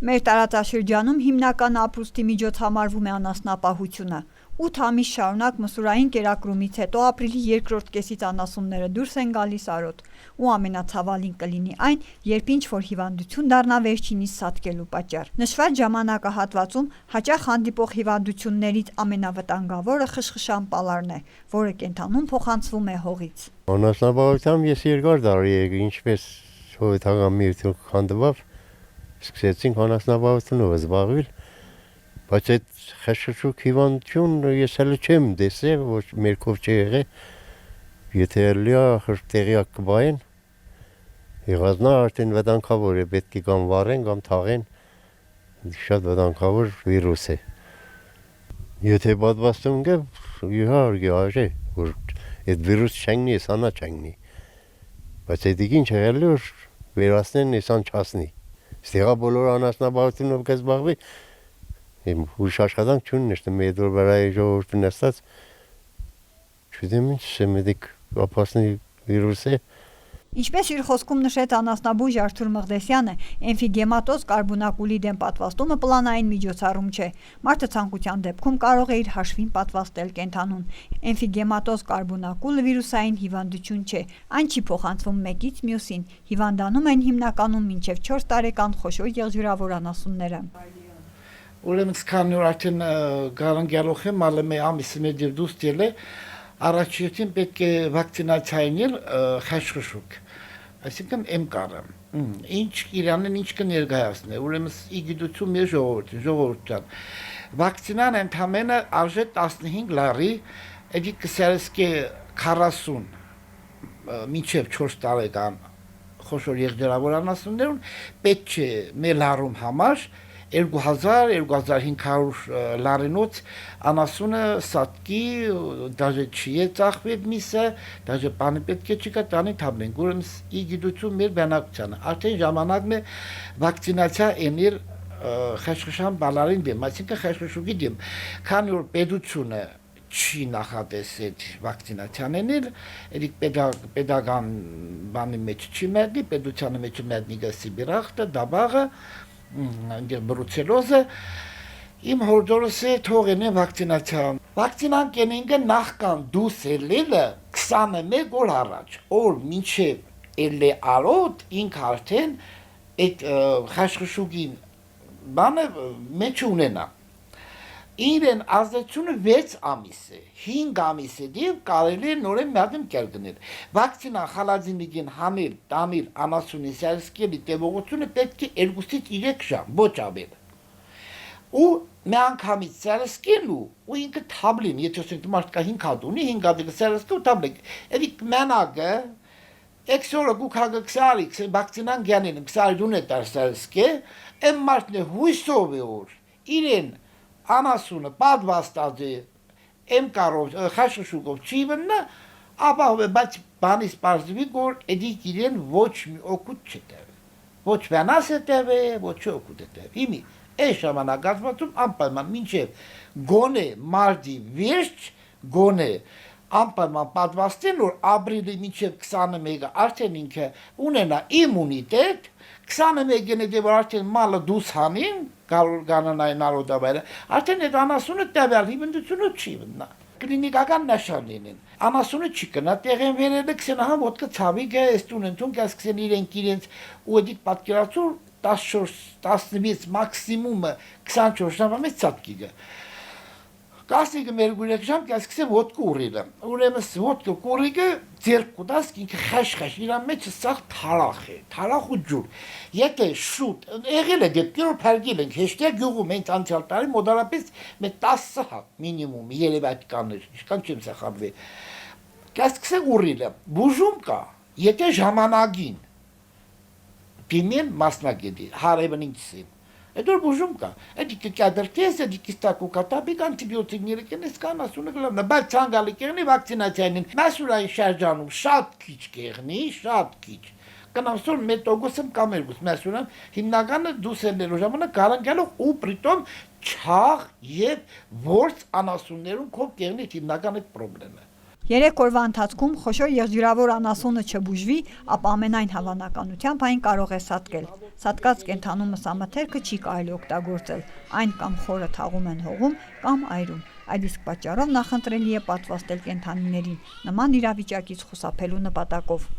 Մեր տարածաշրջանում հիմնական ապրուստի միջոց համարվում է անասնապահությունը։ 8 ամիս շարունակ մսուրային կերակրումից հետո ապրիլի երկրորդ կեսից անասունները դուրս են գալիս արոտ, ու ամենացավալին կլինի այն, երբ ինչ-որ հիվանդություն դառնա վերջինիս սատկելու պատճառ։ Նշված ժամանակահատվածում հաճախ հանդիպող հիվանդություններից ամենավտանգավորը խշխշան պալարն է, որը կենդանուն փոխանցվում է հողից։ Անասնապահությամբ ես երկար տարի ինչպես Սովետական միություն քանդվավ, սկսեցինք անասնապահությունով զբաղվել, բայց այդ խշշուկ հիվանդություն ես հələ չեմ տեսել, ոչ մերկով չի եղել, եթե լիա տեղյակ կբային, եղածնա արդեն վտանգավոր է, պետք է կամ վառեն, կամ թաղեն, շատ վտանգավոր վիրուս է։ Եթե պատվաստում կը, իհարկե արժե, որ այդ վիրուս չենգնի, սանա չենգնի, բայց այդ ինչ եղել է, որ վերացնեն, եսան չասնի։ Ստեղա բոլոր անասնապահությունով կզբաղվի, իմ ուրիշ աշխատանք չունի, նշտը մի դոր վրայի ժողովուրդը նստած, չուդեմ ինչ, սեմեդիկ ապասնի վիրուս է։ Ինչպես իր խոսքում նշեց անասնաբույժ Արթուր Մղդեսյանը, էմֆիգեմատոզ կարբոնակուլի դեմ պատվաստումը պլանային միջոցառում չէ։ Մարդը ցանկության դեպքում կարող է իր հաշվին պատվաստել կենդանուն։ Էմֆիգեմատոզ կարբոնակուլը վիրուսային հիվանդություն չէ, այն չի փոխանցվում մեկից մյուսին։ Հիվանդանում են հիմնականում մինչև 4 տարեկան խոշոր եղջյուրավոր անասունները։ Ուրեմն քանի որ արդեն գարանգալող է, մալը մի ամիսը մեծ դուրս դել է, առաջին պետք է վակցինացիանել խաշխշուկ, այսինքն MCAR-ը։ Ինչ Իրանն ինչ կներկայացնի, ուրեմն իգիդություն մեր ժողովրդյան։ Վակցինան ընդամենը արժե 15 լարի, էդի կսերսկե 40 մինչև 4 տարեկան խոշոր եղջերավոր անասուններուն պետք է մեր լարում համար 2000-2500 լարինոց անասունը սատկի, դաժե չի է ծախվետ միսը, դաժե պանի պետք է չկա տանի թաբլենք, ուրեմն իգիդություն մեր բանակցանը, արդեն ժամանակն է վակցինացիա էներ խաշխշան բալարին դեմ, այսինքն խաշխշուկի դեմ, քանի որ պետությունը չի նախատեսել վակցինացիան էնել, էդիկ պետական բանի մեջ չի մերդի, պետությանը մեջ մերդի գասի բիրախտը, դաբաղը, բրուցելոզը, իմ հորդորս է թողեն է վակցինացիան։ Վակցինան կենինգը նախքան դուս էլելը 21 օր առաջ, օր մինչև էլե արոտ ինք արդեն այդ խաշխշուկին բանը մեջ ունենա։ Իրեն ազդեցությունը 6 ամիս է, 5 ամիս է դիվ կարելի է նորեն միադեմ կերգնել։ Վակցինան խալազինիգին հանել, տանել անասունի սերսկելի տևողությունը պետք է 2-ից 3 ժամ, ոչ ավել։ Ու մի անգամից սերսկելու ու ինքը թաբլին, եթե ասենք մարդկա 5 հատ ունի, 5 հատ սերսկու թաբլին, էդիկ մենագը, էքսորը գուքագը քսարի, վակցինան գյանին, քսարի դուն է տար սերսկե, եմ մարդն է հույսով է որ, իրեն անասունը պատվաստած է MCAR-ով, խաշխշուկով չի վննա, ապահով է, բայց բանից պարզվի, որ էդիկ իրեն ոչ մի օգուտ չտևի, ոչ վենաս է տևի, ոչ օգուտ է տևի, իմի, այս ժամանակացվածում անպայման մինչև գոնե մարդի վերջ, գոնե անպայման պատվաստեն, որ ապրիլի մինչև 21-ը արդեն ինքը ունենա իմունիտետ, 21-ն է դե որ արդեն մալը դուս հանին, գանանային արոդավայրը, արդեն այդ անասունը տևյալ հիվանդությունը չի վննա։ Կլինիկական նշանին են։ Անասունը չի կնա տեղեն վերելը, քսենահա ոտքը ցավիգը, էստուն ընթուն, կասքսեն իրենց ու էդիկ պատկերացուր 14-16 մաքսիմումը 24 ժամը մեծ ծատկիգը։ Կասնիկը մեր գուրեք ժամ կասքսեն ոտքը ուռիլը։ Ուրեմն ոտքը կուրիգը ձերք կուտասք ինքը խաշ, իրան մեջ սաղ թարախ է, թարախ ու ջուր։ Եթե շուտ, եղել է դեպքեր որ փարգել ենք, հեշտեղ գյուղում հենց անցյալ տարի մոդարապես մեծ 10 հատ մինիմում երևայտ կաներ, ինչքան չեմ սախալվի։ Կասքսեն ուռիլը, բուժում կա, եթե ժամանակին պիմեն մասնագետի, հարևն ինքսին։ Այդ որ բուժում կա, էդիկը կյադրտես, էդիկի ստակու կատաբիկ, անտիբիոտիկները կենես կան, ասունը գլավնա, բայց ծանգալի կեղնի վակցինացիային, մասուրային շարժանում շատ քիչ կեղնի, շատ քիչ, կնամսոր մետոգոսım կամ երգուս, մասուրան հիմնականը դուսերներու ժամանակ գարանգալով ու պրիտոմ չաղ և որց անասուններում կով կեղնի հիմնական այդ պրոբլեմը։ 3 օրվա ընթացքում խոշոր եղջյուրավոր անասունը չբուժվի, ապա ամենայն հավանականությամբ այն կարող է սատկել։ Սատկած կենդանու մսամթերքը չի կարելի օգտագործել, այն կամ խորը թաղում են հողում կամ այրում։ Այդ իսկ պատճառով նախընտրելի է պատվաստել կենդանիներին նման իրավիճակից խուսափելու նպատակով։